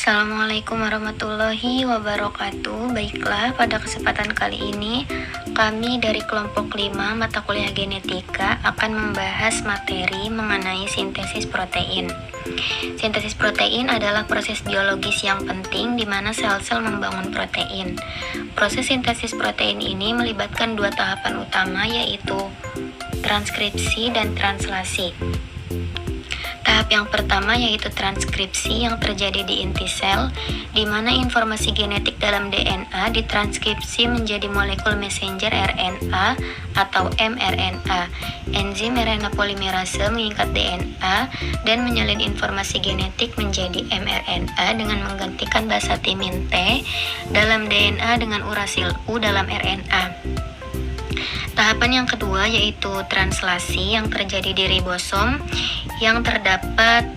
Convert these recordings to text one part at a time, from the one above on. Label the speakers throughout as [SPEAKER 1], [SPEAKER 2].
[SPEAKER 1] Assalamualaikum warahmatullahi wabarakatuh. Baiklah, pada kesempatan kali ini kami dari kelompok 5 mata kuliah genetika akan membahas materi mengenai sintesis protein. Sintesis protein adalah proses biologis yang penting di mana sel-sel membangun protein. Proses sintesis protein ini melibatkan dua tahapan utama, yaitu transkripsi dan translasi. Tahap yang pertama yaitu transkripsi yang terjadi di inti sel, di mana informasi genetik dalam DNA ditranskripsi menjadi molekul messenger RNA atau mRNA. Enzim RNA polimerase mengikat DNA dan menyalin informasi genetik menjadi mRNA dengan menggantikan basa timin T dalam DNA dengan urasil U dalam RNA. Tahapan yang kedua yaitu translasi yang terjadi di ribosom yang terdapat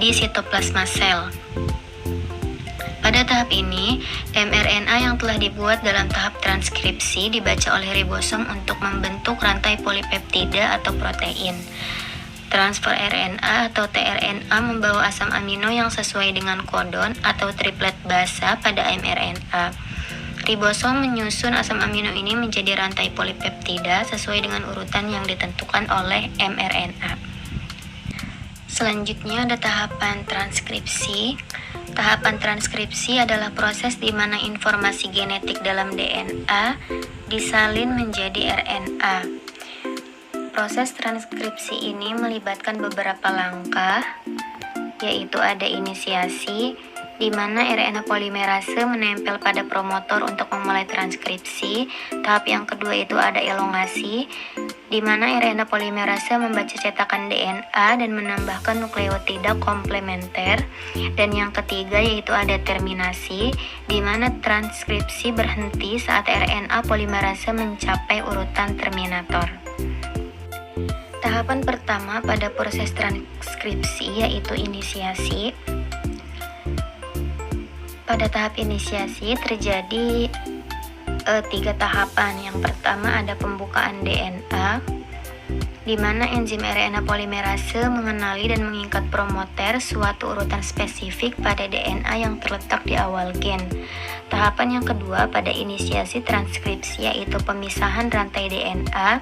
[SPEAKER 1] di sitoplasma sel. Pada tahap ini, mRNA yang telah dibuat dalam tahap transkripsi dibaca oleh ribosom untuk membentuk rantai polipeptida atau protein. Transfer RNA atau tRNA membawa asam amino yang sesuai dengan kodon atau triplet basa pada mRNA. Ribosom menyusun asam amino ini menjadi rantai polipeptida sesuai dengan urutan yang ditentukan oleh mRNA. Selanjutnya ada tahapan transkripsi. Tahapan transkripsi adalah proses di mana informasi genetik dalam DNA disalin menjadi RNA. Proses transkripsi ini melibatkan beberapa langkah, yaitu ada inisiasi, di mana RNA polimerase menempel pada promotor untuk memulai transkripsi. Tahap yang kedua itu ada elongasi, di mana RNA polimerase membaca cetakan DNA dan menambahkan nukleotida komplementer. Dan yang ketiga yaitu ada terminasi, di mana transkripsi berhenti saat RNA polimerase mencapai urutan terminator. Tahapan pertama pada proses transkripsi yaitu inisiasi. Pada tahap inisiasi terjadi 3 tahapan. Yang pertama ada pembukaan DNA, di mana enzim RNA polimerase mengenali dan mengikat promoter suatu urutan spesifik pada DNA yang terletak di awal gen. Tahapan yang kedua pada inisiasi transkripsi yaitu pemisahan rantai DNA.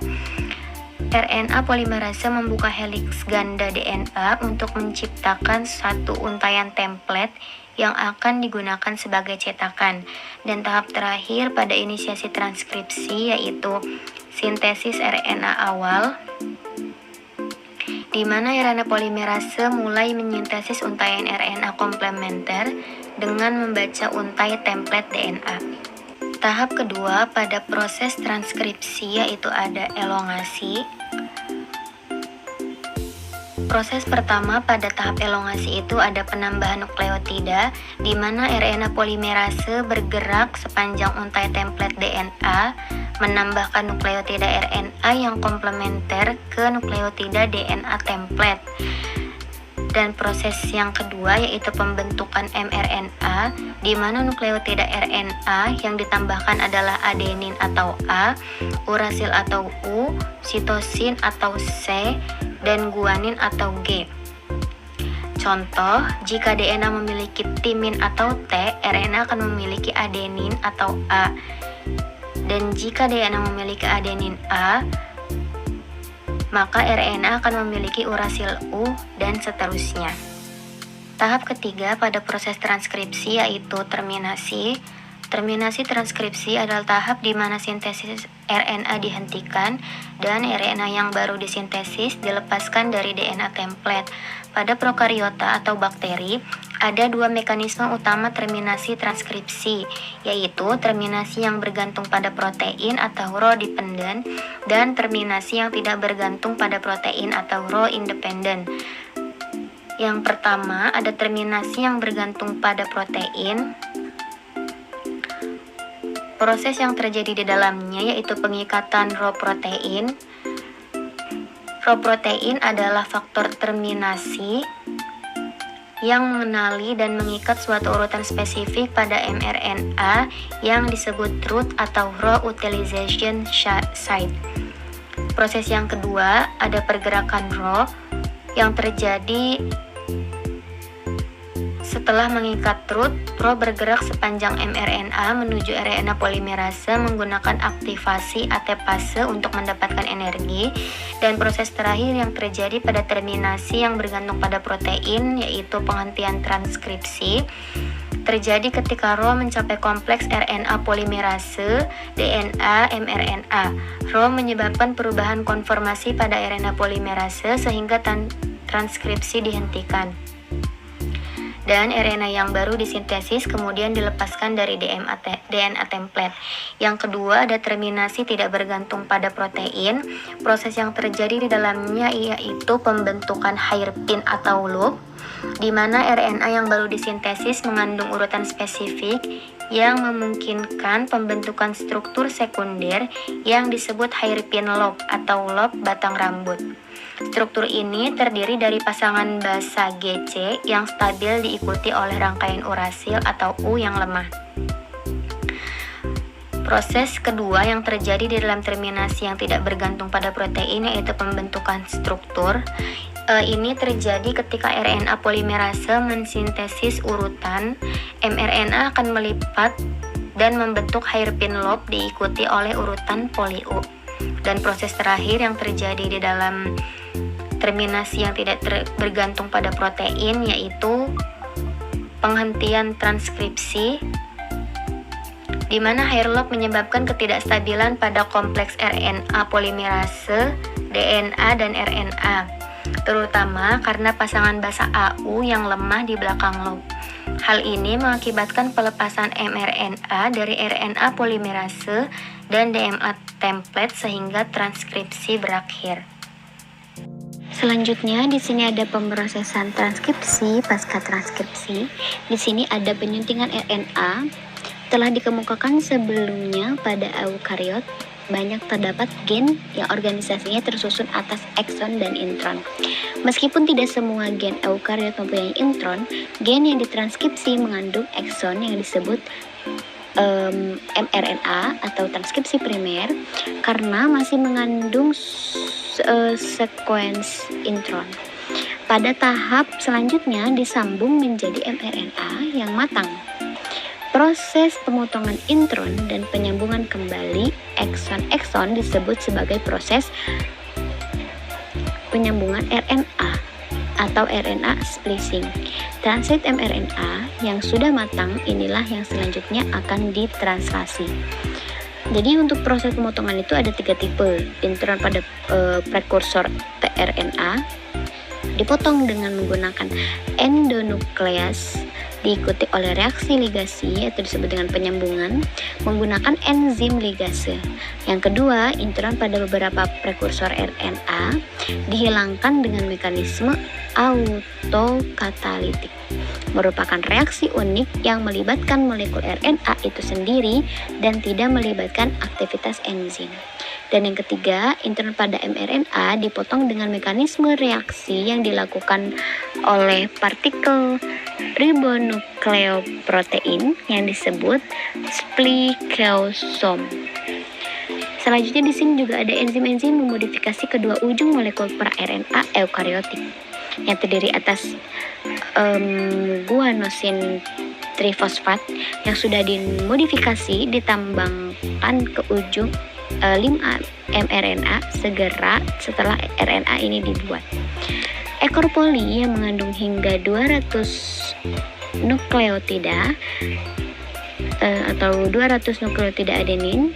[SPEAKER 1] RNA polimerase membuka heliks ganda DNA untuk menciptakan satu untayan template yang akan digunakan sebagai cetakan. Dan tahap terakhir pada inisiasi transkripsi yaitu sintesis RNA awal, di mana RNA polimerase mulai menyintesis untaian RNA komplementer dengan membaca untai template DNA. Tahap kedua pada proses transkripsi yaitu ada elongasi. Proses pertama pada tahap elongasi itu ada penambahan nukleotida, di mana RNA polimerase bergerak sepanjang untai template DNA, menambahkan nukleotida RNA yang komplementer ke nukleotida DNA template. Dan proses yang kedua yaitu pembentukan mRNA, di mana nukleotida RNA yang ditambahkan adalah adenin atau A, urasil atau U, sitosin atau C, dan guanin atau G. Contoh, jika DNA memiliki timin atau T, RNA akan memiliki adenin atau A. Dan jika DNA memiliki adenin A, maka RNA akan memiliki urasil U dan seterusnya. Tahap ketiga pada proses transkripsi yaitu terminasi. Terminasi transkripsi adalah tahap di mana sintesis RNA dihentikan dan RNA yang baru disintesis dilepaskan dari DNA template. Pada prokariota atau bakteri, ada 2 mekanisme utama terminasi transkripsi, yaitu terminasi yang bergantung pada protein atau Rho dependent dan terminasi yang tidak bergantung pada protein atau Rho independent. Yang pertama ada terminasi yang bergantung pada protein. Proses yang terjadi di dalamnya yaitu pengikatan Rho protein. Rho protein adalah faktor terminasi yang mengenali dan mengikat suatu urutan spesifik pada mRNA yang disebut root atau Rho utilization site. Proses yang kedua ada pergerakan Rho yang terjadi Setelah mengikat root, Pro bergerak sepanjang mRNA menuju RNA polimerase menggunakan aktivasi ATPase untuk mendapatkan energi, dan proses terakhir yang terjadi pada terminasi yang bergantung pada protein yaitu penghentian transkripsi terjadi ketika Rho mencapai kompleks RNA polimerase DNA mRNA. Rho menyebabkan perubahan konformasi pada RNA polimerase sehingga transkripsi dihentikan. Dan RNA yang baru disintesis kemudian dilepaskan dari DNA template. Yang kedua, ada terminasi tidak bergantung pada protein. Proses yang terjadi di dalamnya yaitu pembentukan hairpin atau loop, di mana RNA yang baru disintesis mengandung urutan spesifik yang memungkinkan pembentukan struktur sekunder yang disebut hairpin loop atau loop batang rambut. Struktur ini terdiri dari pasangan basa GC yang stabil diikuti oleh rangkaian urasil atau U yang lemah. Proses kedua yang terjadi di dalam terminasi yang tidak bergantung pada protein yaitu pembentukan struktur. Ini terjadi ketika RNA polimerase mensintesis urutan, mRNA akan melipat dan membentuk hairpin loop diikuti oleh urutan poli U. Dan proses terakhir yang terjadi di dalam terminasi yang tidak bergantung pada protein yaitu penghentian transkripsi, di mana hair loop menyebabkan ketidakstabilan pada kompleks RNA polimerase, DNA dan RNA, terutama karena pasangan basa AU yang lemah di belakang loop. Hal ini mengakibatkan pelepasan mRNA dari RNA polimerase dan DNA template sehingga transkripsi berakhir. Selanjutnya di sini ada pemrosesan transkripsi pasca transkripsi. Di sini ada penyuntingan RNA. Telah dikemukakan sebelumnya pada eukariot banyak terdapat gen yang organisasinya tersusun atas ekson dan intron. Meskipun tidak semua gen eukariot mempunyai intron, gen yang ditranskripsi mengandung ekson yang disebut mRNA atau transkripsi primer karena masih mengandung sekuens intron. Pada tahap selanjutnya disambung menjadi mRNA yang matang. Proses pemotongan intron dan penyambungan kembali ekson-ekson disebut sebagai proses penyambungan RNA atau RNA splicing. Transit mRNA yang sudah matang inilah yang selanjutnya akan ditranslasi. Jadi untuk proses pemotongan itu ada 3 tipe. Intron pada prekursor tRNA dipotong dengan menggunakan endonukleas, diikuti oleh reaksi ligasi atau disebut dengan penyambungan menggunakan enzim ligase. Yang kedua, intron pada beberapa prekursor RNA dihilangkan dengan mekanisme autokatalitik, merupakan reaksi unik yang melibatkan molekul RNA itu sendiri dan tidak melibatkan aktivitas enzim. Dan yang ketiga, intron pada mRNA dipotong dengan mekanisme reaksi yang dilakukan oleh partikel ribonukleoprotein yang disebut splikeosom. Selanjutnya di sini juga ada enzim-enzim memodifikasi kedua ujung molekul pra-RNA eukariotik yang terdiri atas guanosin trifosfat yang sudah dimodifikasi ditambahkan ke ujung 5 mRNA segera setelah RNA ini dibuat. Ekor poli yang mengandung hingga 200 nukleotida atau 200 nukleotida adenin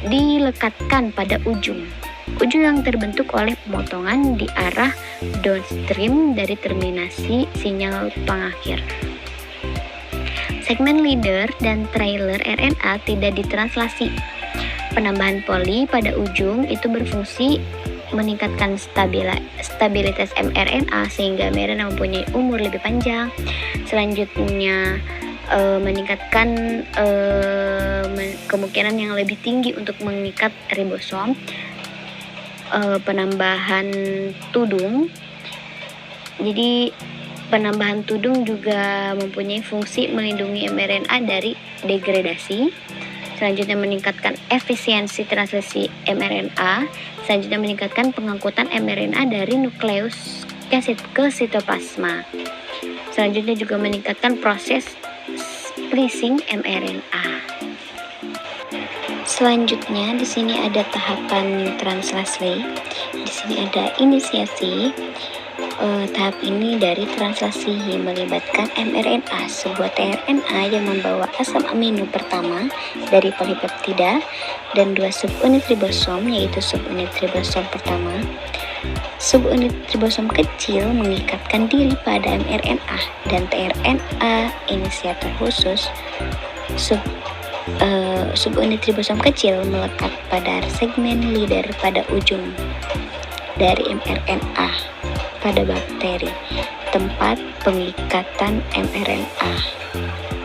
[SPEAKER 1] dilekatkan pada ujung yang terbentuk oleh pemotongan di arah downstream dari terminasi sinyal pengakhir. Segmen leader dan trailer RNA tidak ditranslasi. Penambahan poli pada ujung itu berfungsi meningkatkan stabilitas mRNA sehingga mRNA mempunyai umur lebih panjang. Selanjutnya meningkatkan kemungkinan yang lebih tinggi untuk mengikat ribosom. Penambahan tudung. Jadi penambahan tudung juga mempunyai fungsi melindungi mRNA dari degradasi. Selanjutnya meningkatkan efisiensi translasi mRNA. Selanjutnya meningkatkan pengangkutan mRNA dari nukleus ke sitoplasma. Selanjutnya juga meningkatkan proses splicing mRNA. Selanjutnya di sini ada tahapan translasi. Di sini ada inisiasi. Tahap ini dari translasi yang melibatkan mRNA, sebuah tRNA yang membawa asam amino pertama dari polipeptida dan dua subunit ribosom, yaitu subunit ribosom pertama. Subunit ribosom kecil mengikatkan diri pada mRNA dan tRNA inisiator khusus. Subunit ribosom kecil melekat pada segmen leader pada ujung dari mRNA pada bakteri, tempat pengikatan mRNA.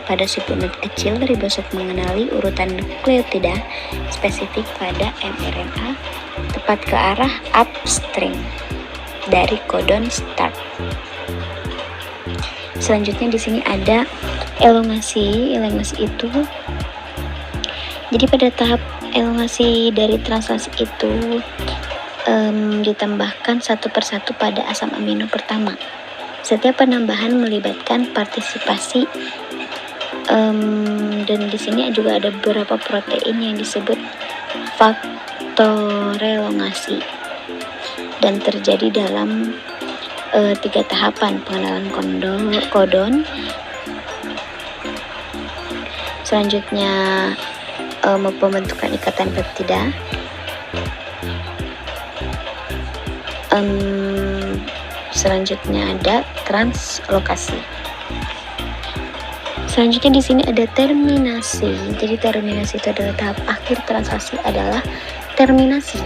[SPEAKER 1] Pada subunit kecil, ribosom mengenali urutan nukleotida spesifik pada mRNA tepat ke arah upstream dari kodon start. Selanjutnya di sini ada elongasi. Elongasi itu, jadi pada tahap elongasi dari translasi itu ditambahkan satu persatu pada asam amino pertama. Setiap penambahan melibatkan partisipasi dan di sini juga ada beberapa protein yang disebut faktor elongasi dan terjadi dalam 3 tahapan: pengenalan kodon, selanjutnya pembentukan ikatan peptida, selanjutnya ada translokasi. Selanjutnya di sini ada terminasi. Jadi terminasi itu adalah tahap akhir translasi adalah terminasi.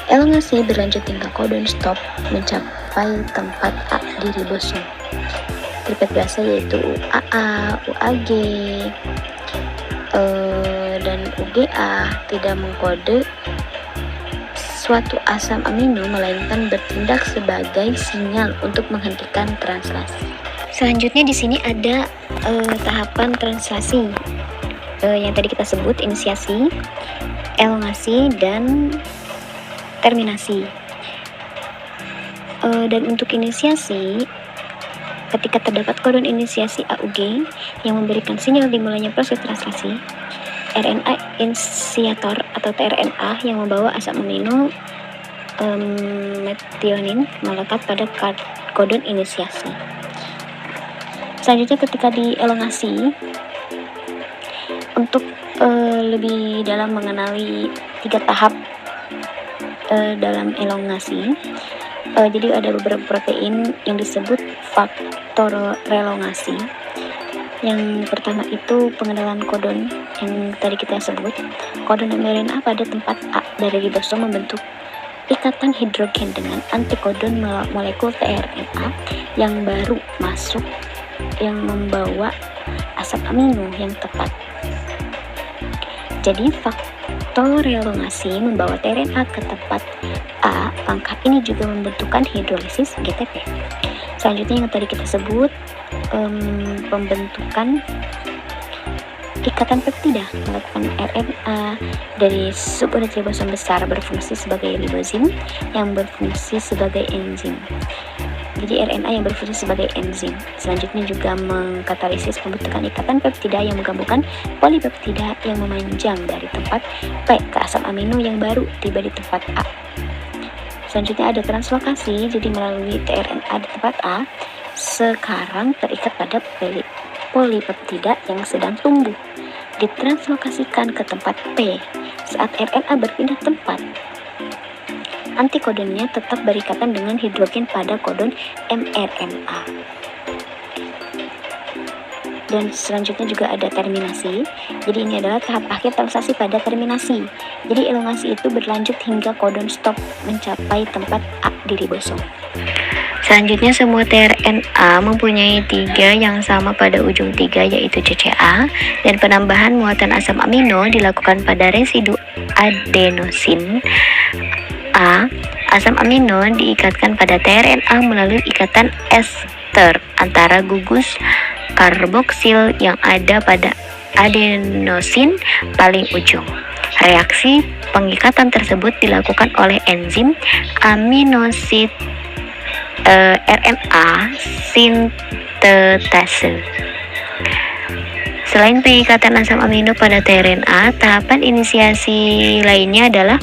[SPEAKER 1] Elongasi berlanjut hingga kodon stop mencapai tempat A di ribosom. Triplet basa yaitu UAA, UAG, dan UGA tidak mengkode suatu asam amino melainkan bertindak sebagai sinyal untuk menghentikan translasi. Selanjutnya di sini ada tahapan translasi yang tadi kita sebut: inisiasi, elongasi, dan terminasi. Dan untuk inisiasi, ketika terdapat kodon inisiasi AUG yang memberikan sinyal dimulainya proses translasi, RNA inisiator atau tRNA yang membawa asam amino metionin melekat pada kodon inisiasi. Selanjutnya ketika di elongasi, untuk lebih dalam mengenali 3 tahap dalam elongasi, jadi ada beberapa protein yang disebut faktor relongasi. Yang pertama itu pengenalan kodon yang tadi kita sebut. Kodon mRNA pada tempat A dari ribosom membentuk ikatan hidrogen dengan antikodon molekul tRNA yang baru masuk yang membawa asam amino yang tepat. Jadi faktor relongasi membawa tRNA ke tempat A. Langkah ini juga membentukkan hidrolisis GTP. Selanjutnya yang tadi kita sebut pembentukan ikatan peptida melakukan RNA dari subunit ribosom besar berfungsi sebagai ribozim yang berfungsi sebagai enzim. Jadi RNA yang berfungsi sebagai enzim. Selanjutnya juga mengkatalisis pembentukan ikatan peptida yang menggabungkan polipeptida yang memanjang dari tempat P ke asam amino yang baru tiba di tempat A. Selanjutnya ada translokasi, jadi melalui tRNA di tempat A sekarang terikat pada polipeptida yang sedang tumbuh, ditranslokasikan ke tempat P. Saat RNA berpindah tempat, antikodonnya tetap berikatan dengan hidrogen pada kodon mRNA. Dan selanjutnya juga ada terminasi. Jadi ini adalah tahap akhir translasi pada terminasi. Jadi elongasi itu berlanjut hingga kodon stop mencapai tempat A di ribosom. Selanjutnya semua tRNA mempunyai 3 yang sama pada ujung 3 yaitu CCA, dan penambahan muatan asam amino dilakukan pada residu adenosin A. Asam amino diikatkan pada tRNA melalui ikatan ester antara gugus karboksil yang ada pada adenosin paling ujung. Reaksi pengikatan tersebut dilakukan oleh enzim aminosid RNA sintetase. Selain pengikatan asam amino pada tRNA, tahapan inisiasi lainnya adalah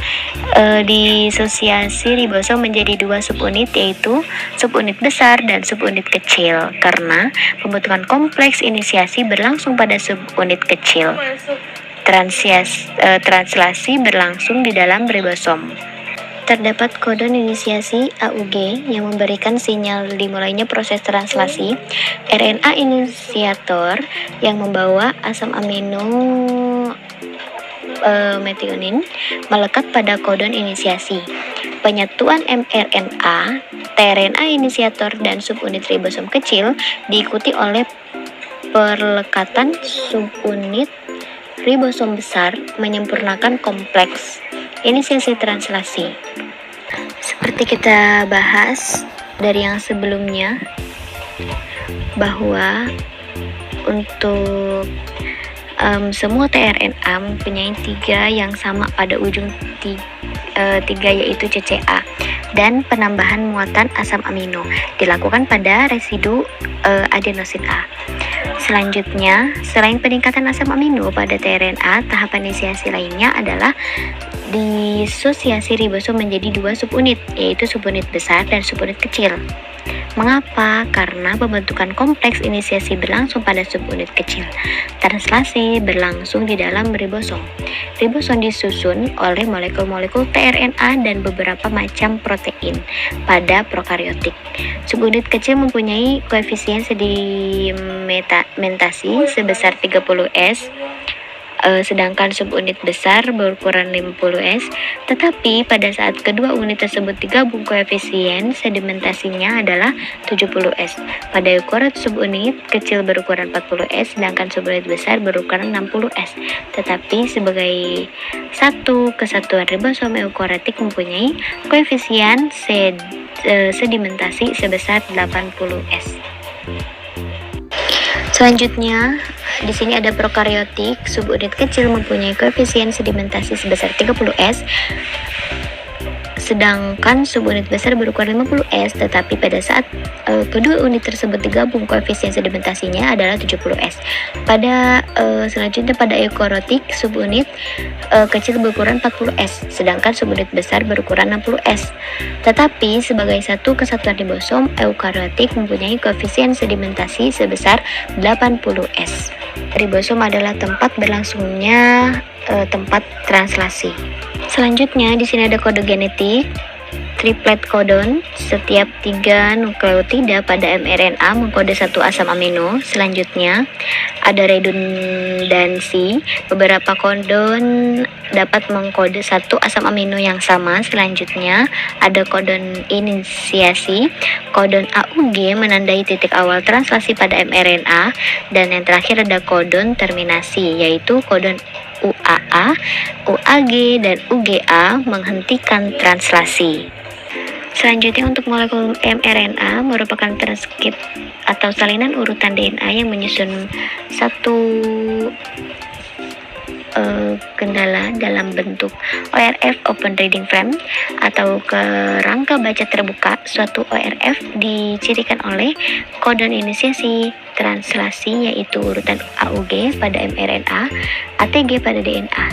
[SPEAKER 1] disosiasi ribosom menjadi dua subunit, yaitu subunit besar dan subunit kecil, karena pembentukan kompleks inisiasi berlangsung pada subunit kecil. Translasi berlangsung di dalam ribosom. Terdapat kodon inisiasi AUG yang memberikan sinyal dimulainya proses translasi. RNA inisiator yang membawa asam amino metionin melekat pada kodon inisiasi. Penyatuan mRNA, tRNA inisiator dan subunit ribosom kecil diikuti oleh perlekatan subunit ribosom besar menyempurnakan kompleks inisiasi translasi. Seperti kita bahas dari yang sebelumnya, bahwa untuk semua tRNA mempunyai tiga yang sama pada ujung tiga, yaitu CCA, dan penambahan muatan asam amino dilakukan pada residu adenosin A. Selanjutnya, selain peningkatan asam amino pada tRNA, tahapan inisiasi lainnya adalah disosiasi ribosom menjadi dua subunit, yaitu subunit besar dan subunit kecil. Mengapa? Karena pembentukan kompleks inisiasi berlangsung pada subunit kecil. Translasi berlangsung di dalam ribosom. Ribosom disusun oleh molekul-molekul tRNA dan beberapa macam protein pada prokariotik. Subunit kecil mempunyai koefisien sedimentasi sebesar 30S, sedangkan subunit besar berukuran 50S, tetapi pada saat kedua unit tersebut digabung, koefisien sedimentasinya adalah 70S. Pada ukuran subunit kecil berukuran 40S, sedangkan subunit besar berukuran 60S. Tetapi sebagai satu kesatuan ribosom eukariotik mempunyai koefisien sedimentasi sebesar 80S. Selanjutnya, di sini ada prokariotik. Subunit kecil mempunyai koefisien sedimentasi sebesar 30S, sedangkan subunit besar berukuran 50S, tetapi pada saat kedua unit tersebut digabung, koefisien sedimentasinya adalah 70S. Selanjutnya pada eukariotik, subunit kecil berukuran 40S, sedangkan subunit besar berukuran 60S. Tetapi sebagai satu kesatuan ribosom, eukariotik mempunyai koefisien sedimentasi sebesar 80S. Ribosom adalah tempat berlangsungnya tempat translasi. Selanjutnya di sini ada kode genetik triplet codon. Setiap 3 nukleotida pada mRNA mengkode satu asam amino. Selanjutnya ada redundansi. Beberapa codon dapat mengkode satu asam amino yang sama. Selanjutnya ada codon inisiasi. Codon AUG menandai titik awal translasi pada mRNA, dan yang terakhir ada codon terminasi, yaitu codon UAA, UAG, dan UGA menghentikan translasi. Selanjutnya untuk molekul mRNA merupakan transkrip atau salinan urutan DNA yang menyusun satu kendala dalam bentuk ORF open reading frame atau kerangka baca terbuka. Suatu ORF dicirikan oleh kodon inisiasi translasi, yaitu urutan AUG pada mRNA, ATG pada DNA.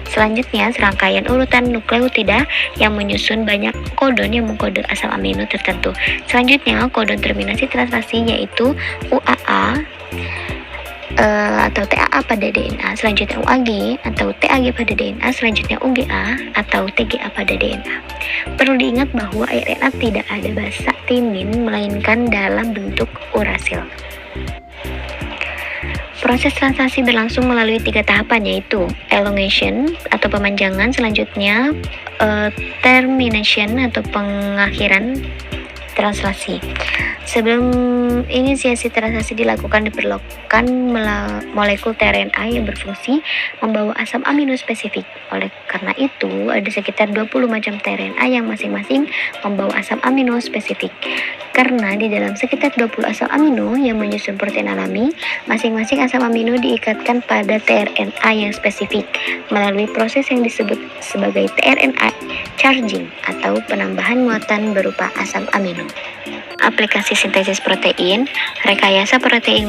[SPEAKER 1] Selanjutnya serangkaian urutan nukleotida yang menyusun banyak kodon yang mengkode asam amino tertentu. Selanjutnya kodon terminasi translasi, yaitu UAA atau TAA pada DNA, selanjutnya UAG atau TAG pada DNA, selanjutnya UGA atau TGA pada DNA. Perlu diingat bahwa RNA tidak ada basa timin melainkan dalam bentuk urasil. Proses translasi berlangsung melalui 3 tahapan, yaitu elongation atau pemanjangan, selanjutnya termination atau pengakhiran translasi. Sebelum inisiasi translasi dilakukan, diperlukan molekul tRNA yang berfungsi membawa asam amino spesifik. Oleh karena itu, ada sekitar 20 macam tRNA yang masing-masing membawa asam amino spesifik. Karena di dalam sekitar 20 asam amino yang menyusun protein alami, masing-masing asam amino diikatkan pada tRNA yang spesifik melalui proses yang disebut sebagai tRNA charging atau penambahan muatan berupa asam amino. Aplikasi sintesis protein. protein. Rekayasa protein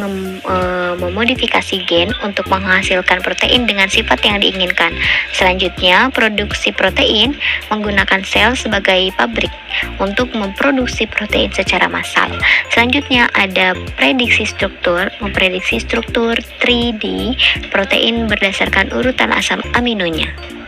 [SPEAKER 1] memodifikasi gen untuk menghasilkan protein dengan sifat yang diinginkan. Selanjutnya, produksi protein menggunakan sel sebagai pabrik untuk memproduksi protein secara massal. Selanjutnya ada prediksi struktur, memprediksi struktur 3D protein berdasarkan urutan asam aminonya.